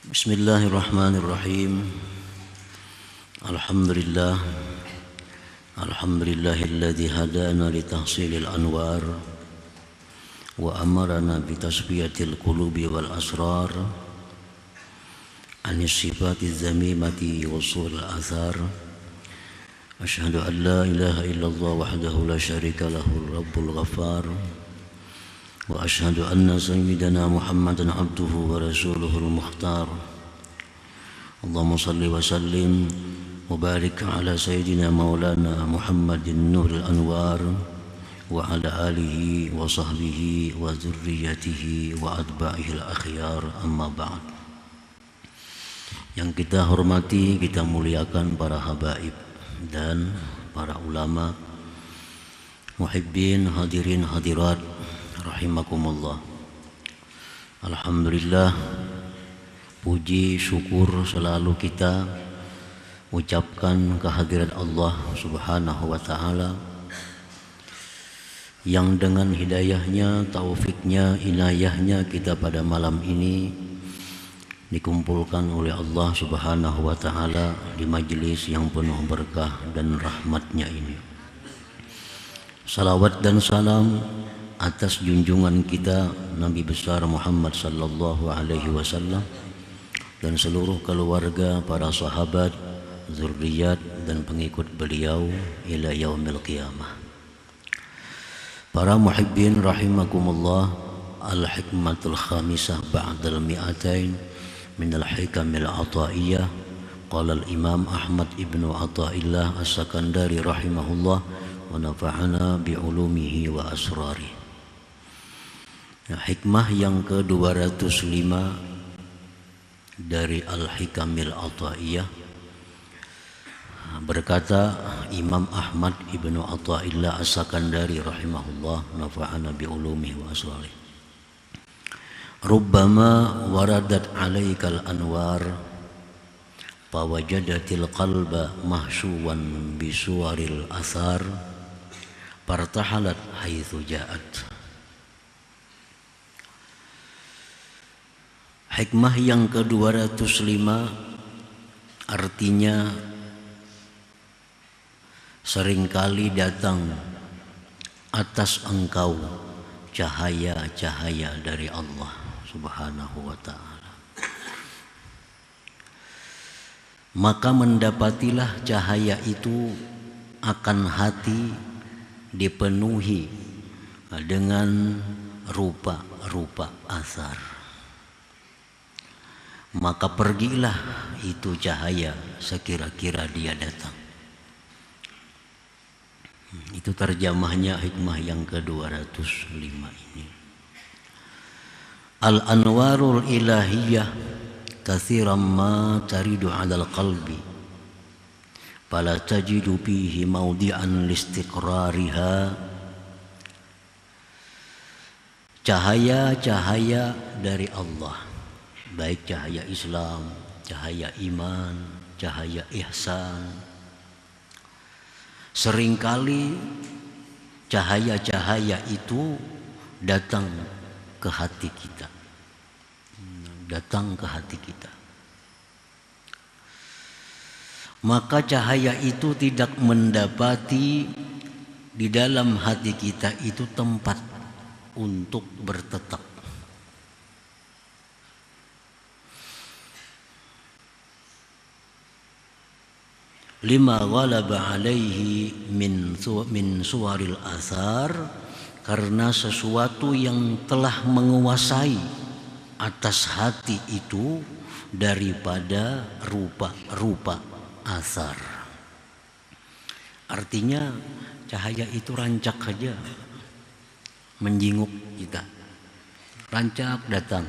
Bismillahirrahmanirrahim. Alhamdulillah. Alhamdulillahilladzi hadana li tahsilil anwar wa amarana bi tasfiyatil qulubi wal asrar anis sifatiz zamimati wasul athar. Asyhadu an la ilaha illallah wahdahu la syarika lahu rabbul ghaffar. Wa asyhadu anna sayyidana Muhammadan abduhu wa rasuluhul mukhtar. Allahumma salli wa sallim wa barik ala sayyidina maulana Muhammadin nuril anwar wa ala alihi wa sahbihi wa dzurriyyatihi wa atba'ihil akhyar, amma ba'd. Yang kita hormati, kita muliakan para habaib dan para ulama, muhibbin, hadirin hadirat rahimakumullah. Alhamdulillah, puji syukur selalu kita ucapkan kehadirat Allah Subhanahu wa ta'ala yang dengan hidayahnya, taufiknya, inayahnya kita pada malam ini dikumpulkan oleh Allah Subhanahu wa ta'ala di majelis yang penuh berkah dan rahmatnya ini. Salawat dan salam atas junjungan kita Nabi besar Muhammad sallallahu alaihi wasallam dan seluruh keluarga, para sahabat, zurriyat dan pengikut beliau ila yaumil qiyamah. Para muhibbin rahimakumullah, al-hikmatul khamisah ba'dal mi'atain min al-hikamil ataiyah. Qala al-imam Ahmad ibnu Athaillah as-Sakandari rahimahullah wa nafa'ana bi'ulumihi wa asrari. Hikmah yang ke-205 dari Al-Hikamil Athaiyah, berkata Imam Ahmad ibnu Athaillah as-Sakandari rahimahullah, nafa'ana bi'ulumihi wa asrari. Rubbama waradat alaikal anwar fawajadatil qalba mahsyuwan bisuwaril athar partahalat haitsu ja'at. Hikmah yang ke-205 artinya seringkali datang atas engkau cahaya-cahaya dari Allah Subhanahu wa ta'ala. Maka mendapatilah cahaya itu akan hati dipenuhi dengan rupa-rupa asar. Maka pergilah itu cahaya sekira-kira dia datang. Itu terjemahnya hikmah yang ke-205 ini. Al-anwarul ilahiyah kathiran ma taridu 'alal qalbi fala tajidu fihi mawdi'an listiqrariha. Cahaya-cahaya dari Allah, baik cahaya Islam, cahaya iman, cahaya ihsan. Seringkali cahaya-cahaya itu datang ke hati kita. Datang ke hati kita. Maka cahaya itu tidak mendapati di dalam hati kita itu tempat untuk bertetap. Lima ghalaba alaihi min suwaril athar, karena sesuatu yang telah menguasai atas hati itu daripada rupa-rupa athar. Artinya cahaya itu rancak saja menjinguk kita. Rancak datang,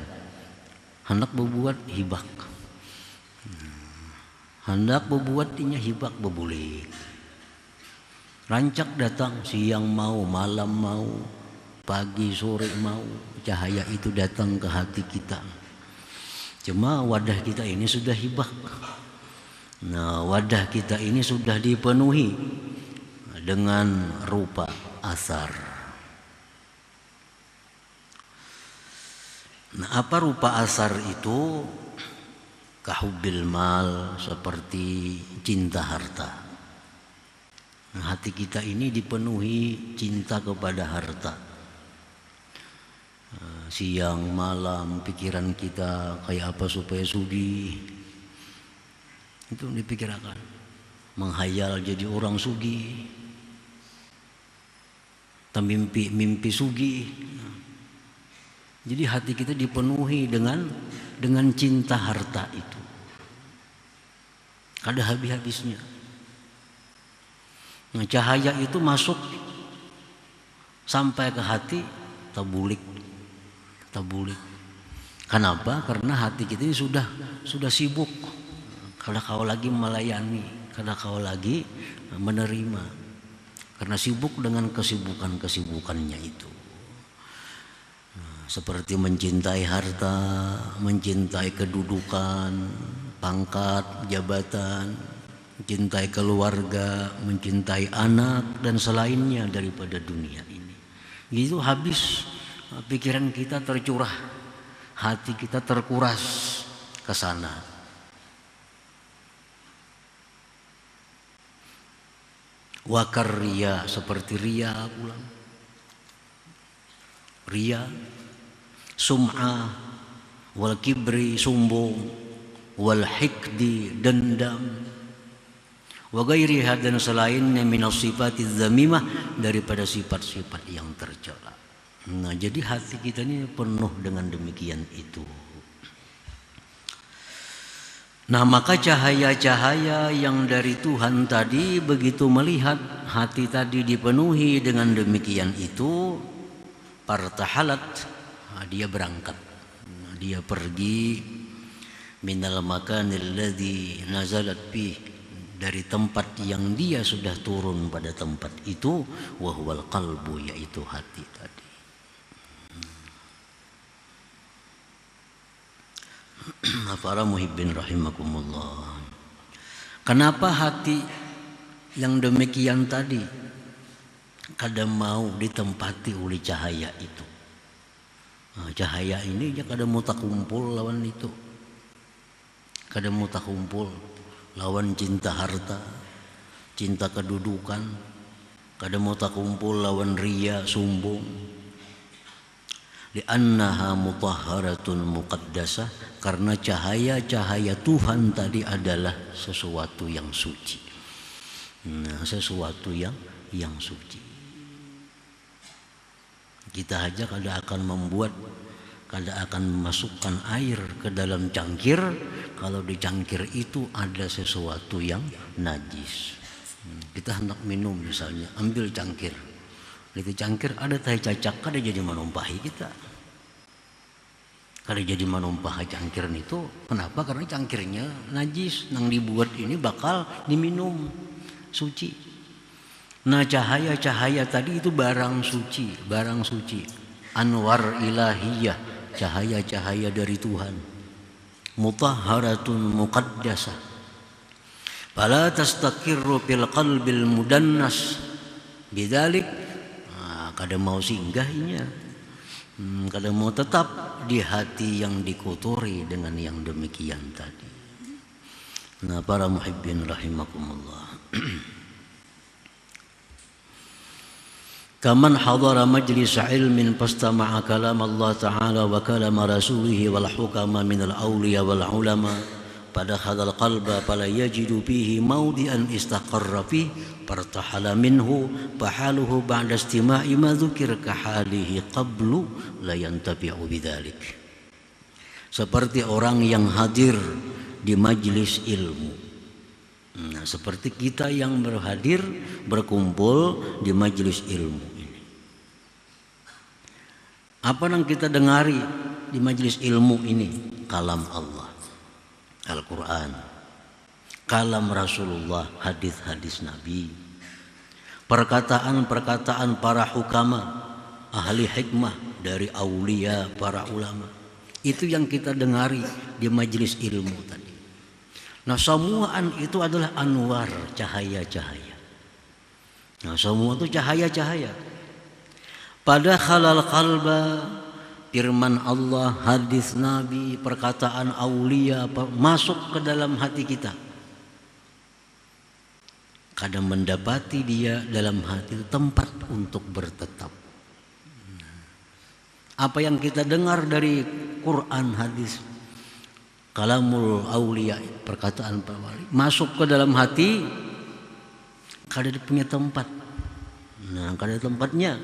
hendak berbuat hibak. Hendak berbuatnya hibak bebulik. Rancak datang, siang mau, malam mau, pagi sore mau, cahaya itu datang ke hati kita. Cuma wadah kita ini sudah hibak. Nah, wadah kita ini sudah dipenuhi dengan rupa asar. Nah, apa rupa asar itu? kahubbil mal, seperti cinta harta. Nah, hati kita ini dipenuhi cinta kepada harta. Siang malam pikiran kita kayak apa supaya sugih, itu dipikirkan. Menghayal jadi orang sugih, mimpi sugih. Jadi hati kita dipenuhi dengan cinta harta itu. Ada habis-habisnya. Nah, cahaya itu masuk sampai ke hati, tabulik. Kenapa? Karena hati kita ini sudah sibuk. Kada kau lagi melayani, kada kau lagi menerima. Karena sibuk dengan kesibukannya itu. Seperti mencintai harta, mencintai kedudukan, pangkat, jabatan, mencintai keluarga, mencintai anak dan selainnya daripada dunia ini. Itu habis, pikiran kita tercurah, hati kita terkuras ke sana. Wakar riya, seperti riya pula. Riya, sum'ah, wal kibri, sombong, wal hikdi, dendam, wa ghairiha, dan selainnya minas sifatiz zamimah, daripada sifat-sifat yang tercela. Nah, jadi hati kita ini penuh dengan demikian itu. Nah, maka cahaya-cahaya yang dari Tuhan tadi begitu melihat hati tadi dipenuhi dengan demikian itu, partahalat, dia berangkat, dia pergi minal makanil ladzi nazalat bih, dari tempat yang dia sudah turun pada tempat itu, wa huwal qalbu, yaitu hati tadi. Para muhibbin rahimakumullah. Kenapa hati yang demikian tadi kadang mau ditempati oleh cahaya itu? Nah, cahaya ini dia kadang mau tak kumpul lawan itu, kadang mau tak kumpul lawan cinta harta, cinta kedudukan, kadang mau tak kumpul lawan riya, sombong. Li'annaha mutahharatun muqaddasah, karena cahaya-cahaya Tuhan tadi adalah sesuatu yang suci. Nah, sesuatu yang suci. Kita aja kada akan memasukkan air ke dalam cangkir kalau di cangkir itu ada sesuatu yang najis. Kita hendak minum misalnya, ambil cangkir. Di cangkir ada tai cacak, kada jadi menumpahi kita. Kada jadi menumpah cangkir itu. Kenapa? Karena cangkirnya najis, nang dibuat ini bakal diminum, suci. Nah, cahaya-cahaya tadi itu barang suci, anwar ilahiyah, cahaya-cahaya dari Tuhan. Mutahharatun muqaddasah. Fala tastaqirru fil qalbil mudannas. Bidzalik, kada mau singgahnya, kada mau tetap di hati yang dikotori dengan yang demikian tadi. Nah, para muhibbin rahimakumullah. Kaman hadara majlis ilmin fastama'a kalam Allah Ta'ala wa kalam rasulihi wal hukama minal awliya wal ulama, pada hadal qalba fala yajidu fihi mawdi'an istaqarra fihi fartahala minhu fahaluhu ba'da istima'i ma dzukir ka halihi qablu la yantafi'u bidzalik. Seperti orang yang hadir di majlis ilmu. Nah, seperti kita yang berkumpul di majlis ilmu ini. Apa yang kita dengari di majlis ilmu ini? Kalam Allah, Al-Quran, kalam Rasulullah, hadis-hadis Nabi, perkataan-perkataan para hukama, ahli hikmah dari aulia, para ulama. Itu yang kita dengari di majlis ilmu tadi. Nah, semuaan itu adalah anwar, cahaya-cahaya. Nah, semua itu cahaya-cahaya. Pada khalal qalba, firman Allah, hadis Nabi, perkataan aulia masuk ke dalam hati kita. Kadang mendapati dia dalam hati itu tempat untuk bertetap. Apa yang kita dengar dari Quran, hadis, kalamul aulia, perkataan para wali, masuk ke dalam hati, kadang dia punya tempat. Nah, kadang tempatnya.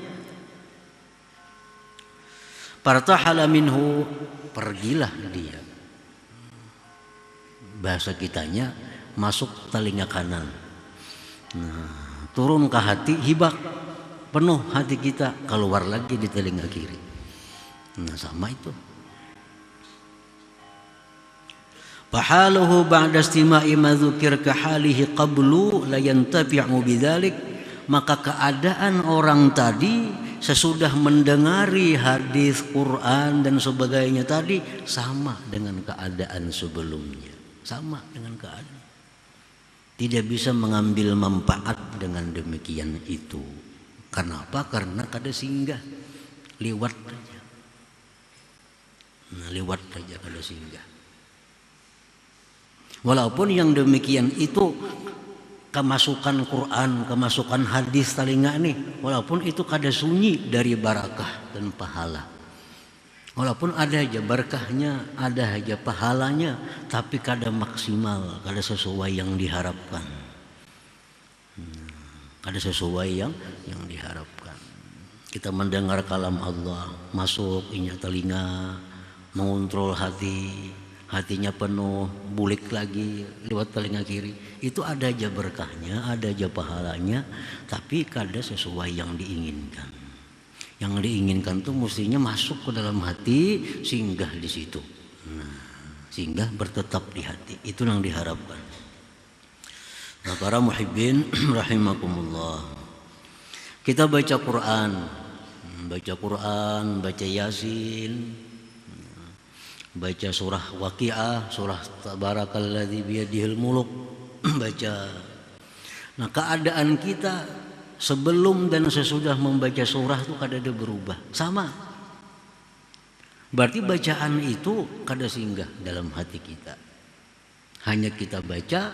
Fartahala minhu, pergilah dia. Bahasa kitanya masuk telinga kanan. Nah, turun ke hati, hibak, penuh hati kita, keluar lagi di telinga kiri. Nah, sama itu. Fahaluhu ba'da istima'i ma dzukir ka halihi qablu la yantafi'u bidzalik, maka keadaan orang tadi sesudah mendengari hadis Quran dan sebagainya tadi sama dengan keadaan sebelumnya, sama dengan keadaan. Tidak bisa mengambil manfaat dengan demikian itu. Kenapa? Karena kada singgah, lewat saja. Nah, lewat saja, kada singgah. Walaupun yang demikian itu kemasukan Quran, kemasukan hadis telinga nih, walaupun itu kada sunyi dari barakah dan pahala. Walaupun ada aja berkahnya, ada aja pahalanya, tapi kada maksimal, kada sesuai yang diharapkan. Kada sesuai yang diharapkan. Kita mendengar kalam Allah, masuk inya telinga, mengontrol hati, hatinya penuh, bulik lagi lewat telinga kiri. Itu ada aja berkahnya, ada aja pahalanya, tapi kada sesuai yang diinginkan. Yang diinginkan tuh mestinya masuk ke dalam hati, singgah di situ. Nah, singgah bertetap di hati. Itu yang diharapkan. Nah, para muhibbin rahimakumullah. Kita baca Quran, baca Yasin, baca surah Waqiah, surah Tabarakalladzi biyadihil muluk, baca. Nah, keadaan kita sebelum dan sesudah membaca surah itu kada ada berubah, sama. Berarti bacaan itu kada singgah dalam hati kita. Hanya kita baca,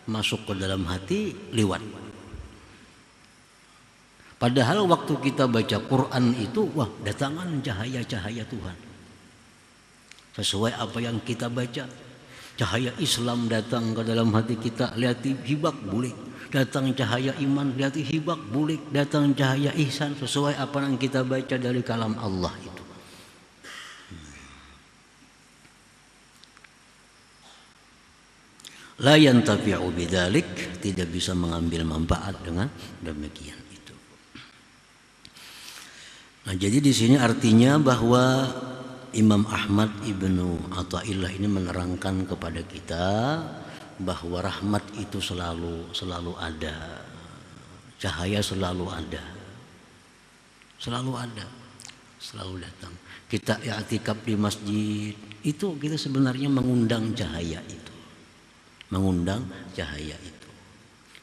masuk ke dalam hati, lewat. Padahal waktu kita baca Quran itu, wah, datangan cahaya-cahaya Tuhan. Sesuai apa yang kita baca, cahaya Islam datang ke dalam hati kita, lihat hibak bulik. Datang cahaya iman, lihat hibak bulik. Datang cahaya ihsan, sesuai apa yang kita baca dari kalam Allah itu. La yantafi'u bidzalik, tidak bisa mengambil manfaat dengan demikian itu. Nah, jadi di sini artinya bahwa Imam Ahmad Ibnu Athaillah ini menerangkan kepada kita bahwa rahmat itu selalu ada, cahaya selalu ada, selalu datang. Kita i'tikaf di masjid, itu kita sebenarnya mengundang cahaya itu,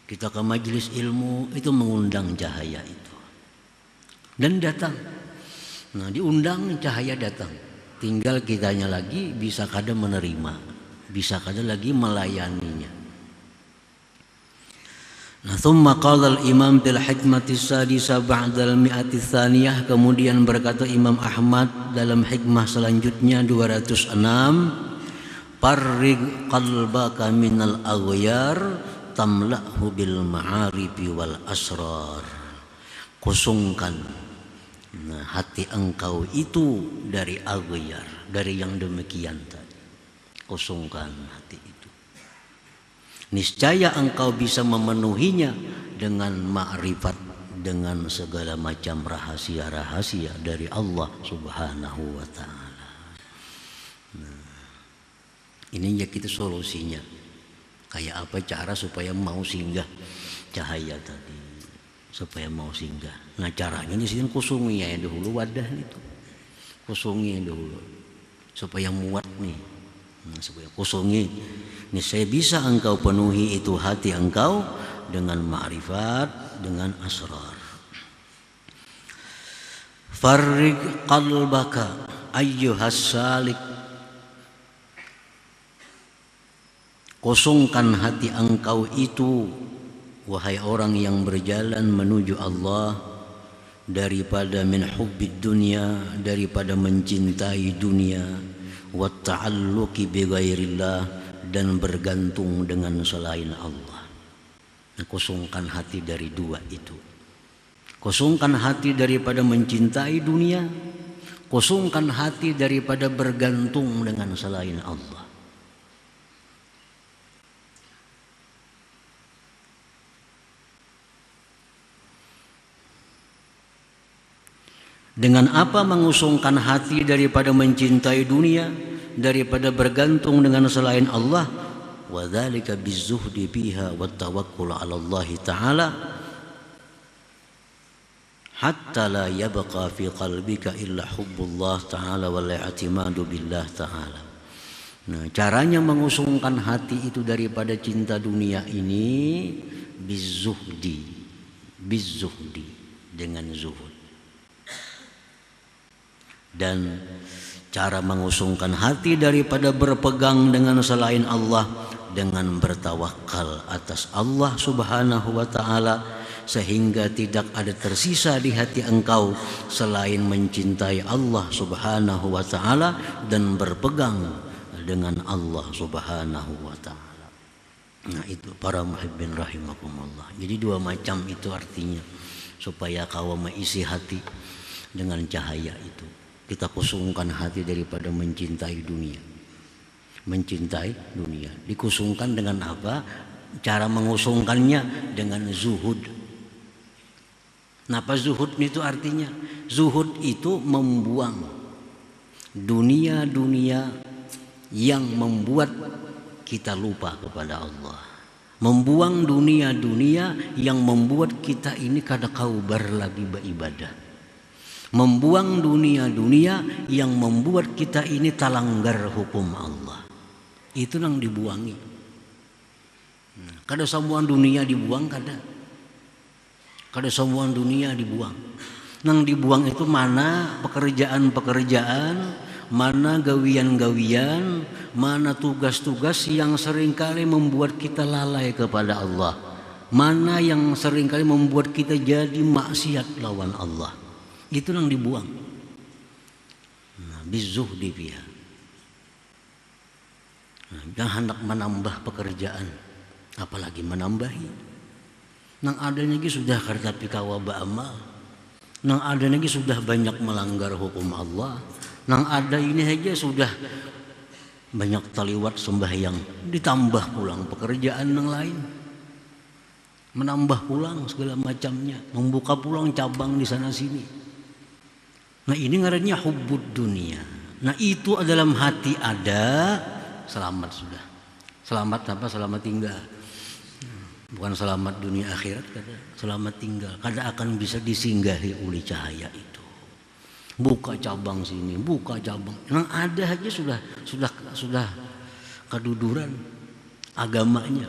Kita ke majelis ilmu itu mengundang cahaya itu, dan datang. Nah, diundang cahaya datang. Tinggal kitanya lagi bisa kada menerima, bisa kada lagi melayaninya. Nah, thumma qala al-imam fil hikmati sadisa ba'da al-mi'ati tsaniyah, kemudian berkata Imam Ahmad dalam hikmah selanjutnya 206, parrig qalbaka minal aghyar tamla'hu bil ma'arifi wal asrar. Kosongkan hati engkau itu dari aghyar, dari yang demikian tadi. Kosongkan hati itu. Niscaya engkau bisa memenuhinya dengan ma'rifat, dengan segala macam rahasia-rahasia dari Allah Subhanahu wa ta'ala. Nah, ini ya kita solusinya. Kayak apa cara supaya mau singgah cahaya tadi, supaya mau singgah. Nah, caranya di sini kusungi ya dahulu wadah itu, kusungi dahulu supaya muat nih. Nah, supaya kusungi. Nih, saya bisa engkau penuhi itu hati engkau dengan ma'rifat, dengan asrar. Farrig qalbaka, ayyuhas salik, kosongkan hati engkau itu, wahai orang yang berjalan menuju Allah, daripada min hubbid dunya, daripada mencintai dunia, wa ta'alluqi bi ghairillah, dan bergantung dengan selain Allah. Nah, kosongkan hati dari dua itu. Kosongkan hati daripada mencintai dunia, kosongkan hati daripada bergantung dengan selain Allah. Dengan apa mengusungkan hati daripada mencintai dunia, daripada bergantung dengan selain Allah? Wa dzalika bizuhdi fiha wat tawakkul 'ala Allah taala, hatta la yabqa fi qalbika illa hubbullah taala wal i'timadu billah taala. Nah, caranya mengusungkan hati itu daripada cinta dunia ini bizuhdi, dengan zuhud. Dan cara mengusungkan hati daripada berpegang dengan selain Allah dengan bertawakal atas Allah Subhanahu wa taala, sehingga tidak ada tersisa di hati engkau selain mencintai Allah Subhanahu wa taala dan berpegang dengan Allah Subhanahu wa taala. Nah, itu para muhibbin rahimakumullah. Jadi dua macam itu artinya, supaya kau mengisi hati dengan cahaya itu. Kita kosongkan hati daripada mencintai dunia. Mencintai dunia dikosongkan dengan apa? Cara mengusungkannya dengan zuhud. Napa zuhud itu artinya? Zuhud itu membuang dunia-dunia yang membuat kita lupa kepada Allah. Membuang dunia-dunia yang membuat kita ini kada kaubar lagi beribadah. Membuang dunia-dunia yang membuat kita ini talanggar hukum Allah. Itu yang dibuangi. Kada semua dunia dibuang, kada semua dunia dibuang. Nang dibuang itu mana pekerjaan-pekerjaan, mana gawian-gawian, mana tugas-tugas yang seringkali membuat kita lalai kepada Allah, mana yang seringkali membuat kita jadi maksiat lawan Allah. Itu yang dibuang. Nah, bizuhdi fiha. Nah, jangan hendak menambah pekerjaan, apalagi menambahi. Nang ada lagi sudah kartapi kawa ba'amal. Nang ada lagi sudah banyak melanggar hukum Allah. Nang ada ini saja sudah banyak taliwat sembahyang, ditambah pulang pekerjaan yang lain. Menambah pulang segala macamnya, membuka pulang cabang di sana sini. Nah, ini ngarannya hubbud dunia. Nah, itu dalam hati ada, selamat sudah. Selamat apa? Selamat tinggal. Bukan selamat dunia akhirat, kada. Selamat tinggal. Kada akan bisa disinggahi oleh cahaya itu. Buka cabang sini, buka cabang. Yang ada aja sudah keduduran agamanya.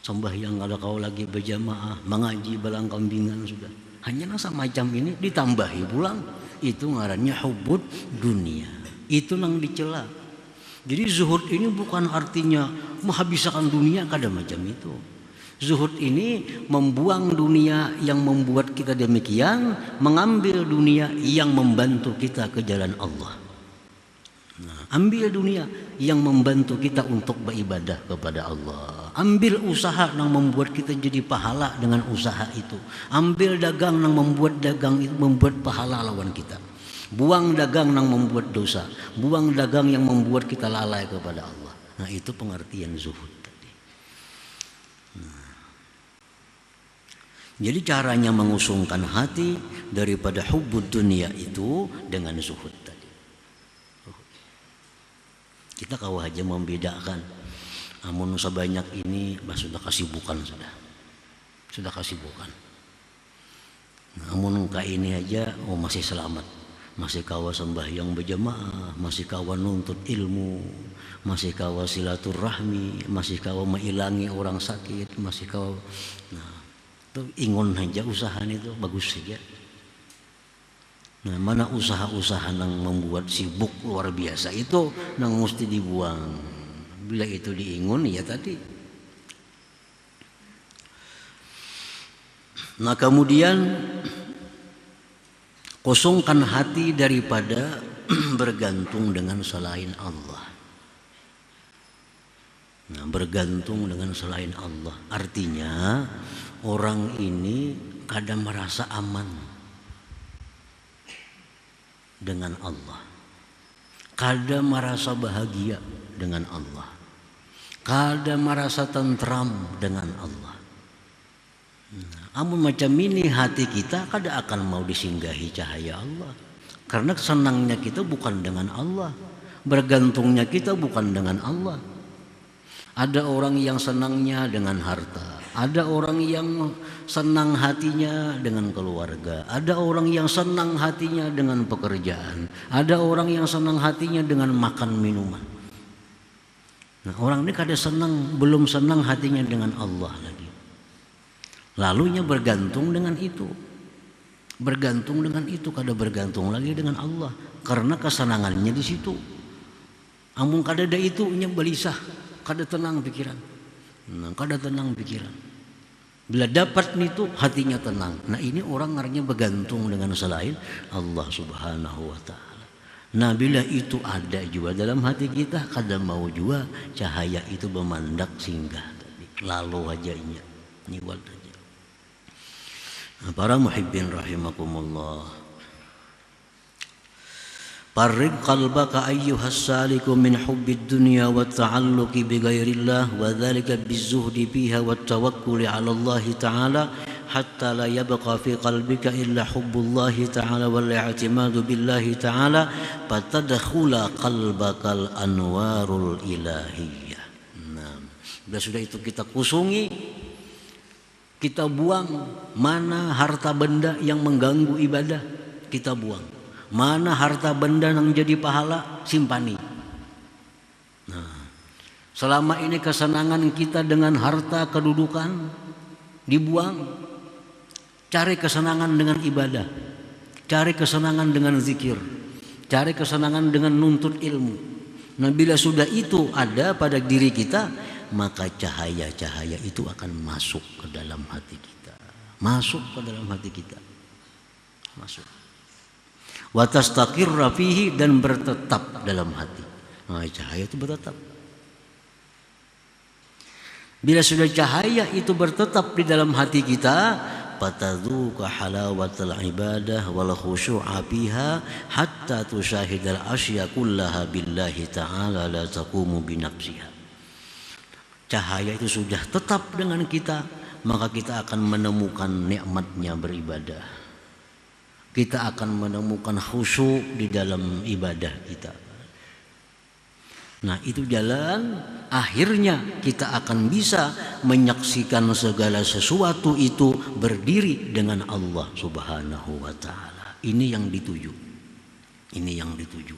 Sembahyang kalau kau lagi berjamaah, mengaji balang kambingan sudah. Hanya semacam ini ditambahi pulang. Itu ngarannya hubbud dunia. Itu yang dicela. Jadi zuhud ini bukan artinya menghabiskan dunia, kada macam itu. Zuhud ini membuang dunia yang membuat kita demikian, mengambil dunia yang membantu kita ke jalan Allah. Nah, ambil dunia yang membantu kita untuk beribadah kepada Allah. Ambil usaha yang membuat kita jadi pahala dengan usaha itu. Ambil dagang yang membuat dagang itu membuat pahala lawan kita. Buang dagang yang membuat dosa. Buang dagang yang membuat kita lalai kepada Allah. Nah, itu pengertian zuhud tadi. Nah, jadi caranya mengusungkan hati daripada hubbud dunia itu dengan zuhud tadi. Kita kau aja membedakan. Amun sebanyak ini sudah kasibukan sudah kasibukan. Amun ka ini aja masih selamat, masih kawa sembahyang berjamaah, masih kawa nuntut ilmu, masih kawa silaturahmi, masih kawa mengilangi orang sakit, masih kawa. Nah, itu ingon aja usaha itu bagus saja. Nah, mana usaha-usaha yang membuat sibuk luar biasa itu yang mesti dibuang. Bila itu diingun ya tadi. Nah kemudian kosongkan hati daripada bergantung dengan selain Allah. Nah, bergantung dengan selain Allah artinya orang ini kadang merasa aman dengan Allah, kadang merasa bahagia dengan Allah, kadang merasa tentram dengan Allah. Amun macam ini hati kita kadang akan mau disinggahi cahaya Allah, karena senangnya kita bukan dengan Allah, bergantungnya kita bukan dengan Allah. Ada orang yang senangnya dengan harta, ada orang yang senang hatinya dengan keluarga, ada orang yang senang hatinya dengan pekerjaan, ada orang yang senang hatinya dengan makan minuman. Nah, orang ini kadang senang, belum senang hatinya dengan Allah lagi. Lalunya bergantung dengan itu, bergantung dengan itu, kadang bergantung lagi dengan Allah, karena kesenangannya di situ. Amun kadang ada itu nya belisah, kadang tenang pikiran. Nah, kadang tenang pikiran. Bila dapat itu hatinya tenang. Nah ini orang artinya bergantung dengan selain Allah Subhanahu wa ta'ala. Nah bila itu ada juga dalam hati kita, kadang mau juga cahaya itu memandak singgah tadi. Lalu wajahnya niwal saja. Nah, para muhibbin rahimakumullah. Farriq qalbaka ayyuhas saliku min hubbid dunya wa ta'alluqi bi ghairillah wa dhalika bizuhdi fiha wa tawakkuli 'ala Allah ta'ala hatta la yabqa fi qalbika illa hubbullah ta'ala wal i'timadu billahi ta'ala fatadkhula qalbakal anwarul ilahiyah. Nah, bila sudah itu kita kusungi, kita buang mana harta benda yang mengganggu ibadah, kita buang. Mana harta benda yang jadi pahala, simpani. Nah, selama ini kesenangan kita dengan harta kedudukan dibuang. Cari kesenangan dengan ibadah, cari kesenangan dengan zikir, cari kesenangan dengan nuntut ilmu. Nah bila sudah itu ada pada diri kita, maka cahaya-cahaya itu akan masuk ke dalam hati kita. Masuk ke dalam hati kita. Masuk. Wa tastaqirra fihi, dan bertetap dalam hati. Nah, cahaya itu bertetap. Bila sudah cahaya itu bertetap di dalam hati kita, fatadzuqa halawatal ibadah wal khusyu'a fiha hatta tusyahidal asya kullaha billahi ta'ala la taqumu bi nafsiha. Cahaya itu sudah tetap dengan kita, maka kita akan menemukan nikmatnya beribadah. Kita akan menemukan khusyuk di dalam ibadah kita. Nah itu jalan akhirnya kita akan bisa menyaksikan segala sesuatu itu berdiri dengan Allah Subhanahu wa ta'ala. Ini yang dituju. Ini yang dituju.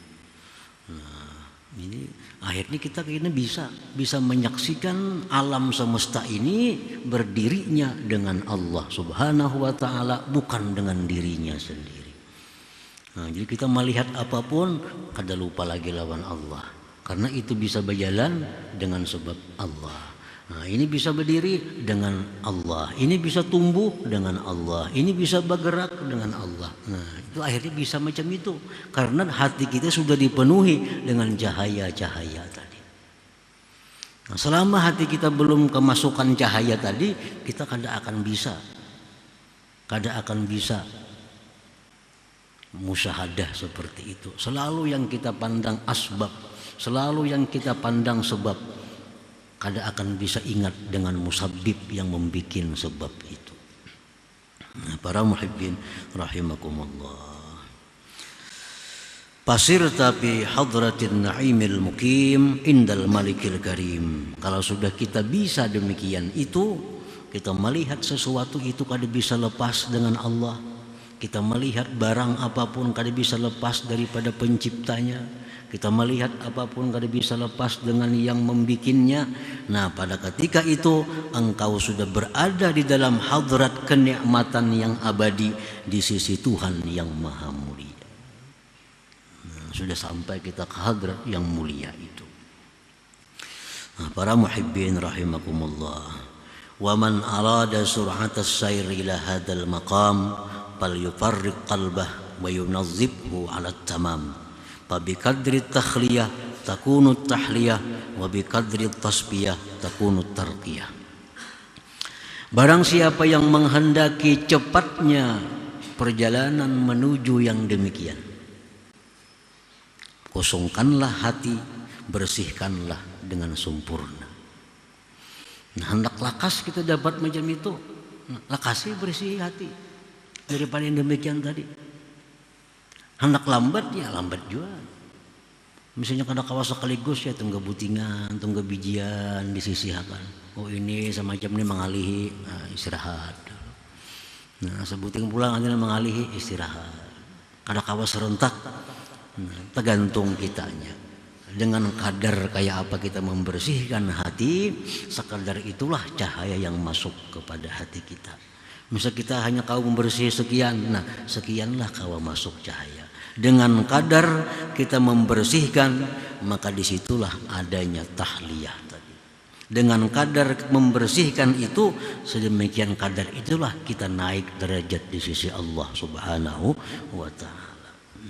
Nah, ini akhirnya kita ini bisa menyaksikan alam semesta ini berdirinya dengan Allah Subhanahu wa ta'ala, bukan dengan dirinya sendiri. Nah, jadi kita melihat apapun kada lupa lagi lawan Allah, karena itu bisa berjalan dengan sebab Allah. Nah, ini bisa berdiri dengan Allah, ini bisa tumbuh dengan Allah, ini bisa bergerak dengan Allah. Nah, itu akhirnya bisa macam itu karena hati kita sudah dipenuhi dengan cahaya-cahaya tadi. Nah, selama hati kita belum kemasukan cahaya tadi, kita kada akan bisa musyahadah seperti itu. Selalu yang kita pandang asbab, selalu yang kita pandang sebab, kada akan bisa ingat dengan musabbib yang membuat sebab itu. Nah, para muhibbin rahimakumullah. Pasir tapi hadratin na'imil mukim indal malikil karim. Kalau sudah kita bisa demikian itu, kita melihat sesuatu itu kada bisa lepas dengan Allah. Kita melihat barang apapun kada bisa lepas daripada penciptanya. Kita melihat apapun kada bisa lepas dengan yang membikinnya. Nah, pada ketika itu engkau sudah berada di dalam hadrat kenikmatan yang abadi di sisi Tuhan yang Maha Mulia. Nah, sudah sampai kita ke hadrat yang mulia itu. Nah, para muhibbin rahimakumullah. Wa man arada sur'atas sayr ila hadzal maqam falyufarriq qalbah wa yunazzibhu 'ala tamam. Fa bi qadri takhliyah takunu tahliyah wa bi qadri tasbiyah takunu tarqiyah. Barang siapa yang menghendaki cepatnya perjalanan menuju yang demikian, kosongkanlah hati, bersihkanlah dengan sempurna. Nah, hendak lakas kita dapat macam itu, lakasi bersih hati daripada yang demikian tadi. Hendak lambat ya lambat juga. Misalnya kada kawas sekaligus ya tunggu butingan, tunggu bijian disisihkan. Oh ini semacam ini mengalihi, nah, istirahat. Nah sebuting pulang ada mengalihi istirahat. Kada kawas serentak, nah, tergantung kitanya. Dengan kadar kayak apa kita membersihkan hati, sekadar itulah cahaya yang masuk kepada hati kita. Misal kita hanya kau membersih sekian, nah sekianlah kau masuk cahaya. Dengan kadar kita membersihkan, maka disitulah adanya tahliyah tadi. Dengan kadar membersihkan itu, sedemikian kadar itulah kita naik derajat di sisi Allah Subhanahu wa Ta'ala.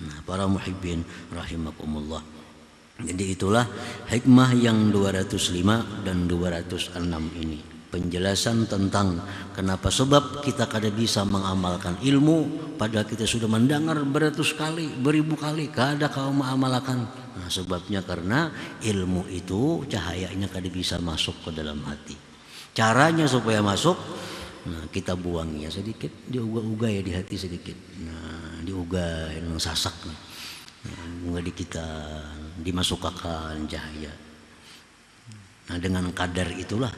Nah, para muhibbin rahimakumullah. Jadi itulah hikmah yang 205 dan 206 ini. Penjelasan tentang kenapa sebab kita kada bisa mengamalkan ilmu padahal kita sudah mendengar beratus kali, beribu kali kada kau mengamalkan. Nah, sebabnya karena ilmu itu cahayanya kada bisa masuk ke dalam hati. Caranya supaya masuk, nah kita buangnya sedikit, diuga-uga ya di hati sedikit. Nah, diuga yang sasak. Nah, di kita dimasukkan cahaya. Nah, dengan kadar itulah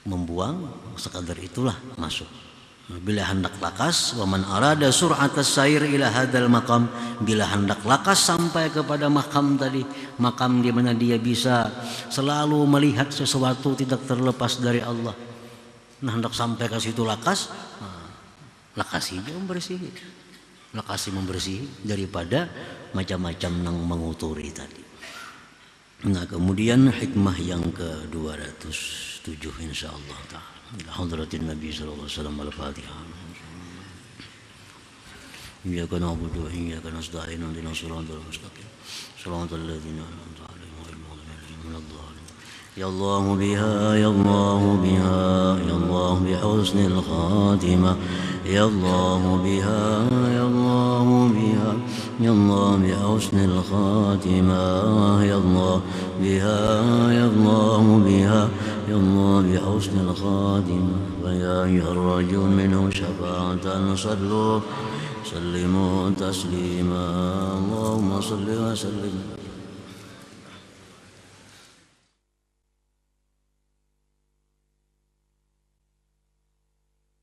membuang, sekadar itulah masuk. Bila hendak lakas, wa man arada sur'atas sayr ila hadzal maqam, bila hendak lakas sampai kepada makam tadi, makam di mana dia bisa selalu melihat sesuatu tidak terlepas dari Allah. Nah, hendak sampai ke situ lakas, nah, lakasi dia membersih. Lakasi membersih daripada macam-macam yang menguturi tadi. Nah, kemudian hikmah yang ke-207 insyaallah ta'ala. Hadratin Nabi sallallahu alaihi wasallam al-Fatihah. Iyyaka na'budu wa iyyaka nasta'in ihdinas siratal mustaqim. Shiratal ladzina an'amta 'alaihim ghairil maghdubi 'alaihim waladdallin. Ya Allah biha ya Allah biha ya Allah bi husnil khatimah. Ya Allah biha ya Allah biha ya Allah bi husnil khatimah. Ya Allah biha ya Allah biha ya Allah bi husnil khatimah. Wa ya ayyuhar rajul minhum syafa'atan sallu sallimu taslima. Allahumma salli wa sallim